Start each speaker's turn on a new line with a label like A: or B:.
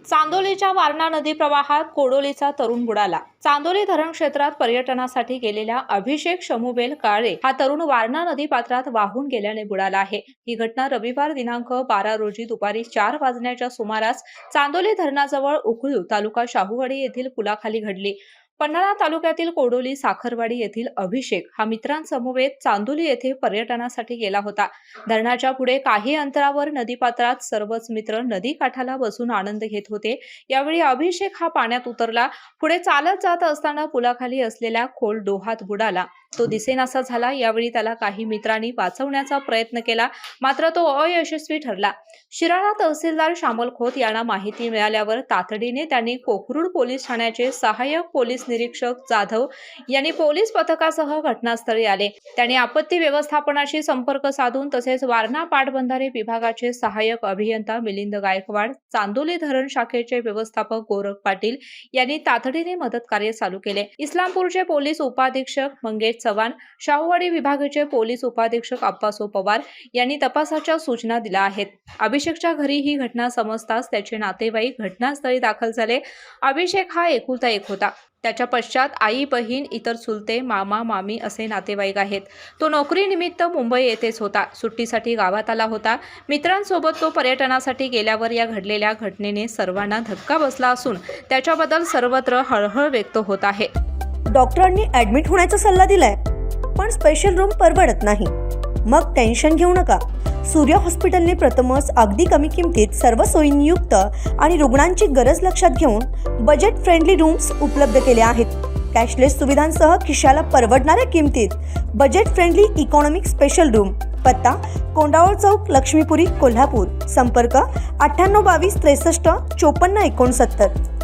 A: चांदोलीच्या वारणा नदी प्रवाहात कोडोलीचा तरुण बुडाला। चांदोली धरण क्षेत्रात पर्यटनासाठी गेलेल्या अभिषेक शमुबेल काळे हा तरुण वारणा नदी पात्रात वाहून गेल्याने बुडाला आहे। ही घटना रविवार दिनांक 12 रोजी दुपारी 4 वाजण्याच्या सुमारास चांदोली धरणाजवळ उखळू तालुका शाहूवाडी येथील पुलाखाली घडली। पन्हाळा तालुक्यातील कोडोली साखरवाडी येथील अभिषेक हा मित्रांसमवेत चांदोली येथे पर्यटनासाठी गेला होता। धरणाच्या पुढे काही अंतरावर नदीपात्रात सर्वच मित्र नदी काठाला बसून आनंद घेत होते। यावेळी अभिषेक हा पाण्यात उतरला। पुढे चालत जात असताना पुलाखाली असलेल्या खोल डोहात बुडाला। तो दिसेनासा झाला। यावेळी त्याला काही मित्रांनी वाचवण्याचा प्रयत्न केला, मात्र तो अयशस्वी ठरला। शिराळा तहसीलदार श्यामल खोत यांना माहिती मिळाल्यावर तातडीने त्यांनी कोकरूड पोलीस ठाण्याचे सहाय्यक पोलीस निरीक्षक जाधव यांनी पोलीस पथकासह घटनास्थळी आले। त्यांनी आपत्ती व्यवस्थापनाशी संपर्क साधून तसेच वारणा पाटबंधारे विभागाचे सहाय्यक अभियंता मिलिंद गायकवाड, चांदोली धरण शाखेचे व्यवस्थापक गोरख पाटील यांनी तातडीने मदत कार्य चालू केले। इस्लामपूरचे पोलीस उपाधीक्षक मंगेश चव्हाण, शाहूवाडी विभागाचे पोलीस उपाधीक्षक अप्पासो पवार यांनी तपासाच्या सूचना दिल्या आहेत। अभिषेकच्या घरी ही घटना समजताच त्याचे नातेवाईक घटनास्थळी दाखल झाले। अभिषेक हा एकुलता एक होता। त्याच्या पश्चात आई, बहीण, इतर चुलते, मामा, मामी असे नातेवाईक आहेत। तो नोकरीनिमित्त मुंबई येथेच होता। सुट्टीसाठी गावात आला होता। मित्रांसोबत तो पर्यटनासाठी गेल्यावर या घडलेल्या घटनेने सर्वांना धक्का बसला असून त्याच्याबद्दल सर्वत्र हळहळ व्यक्त होत आहे।
B: डॉक्टरांनी ॲडमिट होण्याचा सल्ला दिलाय, पण स्पेशल रूम परवडत नाही। मग टेन्शन घेऊ नका। सूर्य हॉस्पिटलने प्रथमच अगदी कमी किमतीत सर्व सोयींयुक्त आणि रुग्णांची गरज लक्षात घेऊन बजेट फ्रेंडली रूम्स उपलब्ध केले आहेत। कॅशलेस सुविधांसह खिशाला परवडणाऱ्या किमतीत budget friendly economic special room. पत्ता कोंडावळ चौक, लक्ष्मीपुरी, कोल्हापूर। संपर्क 98 22 63 54 69।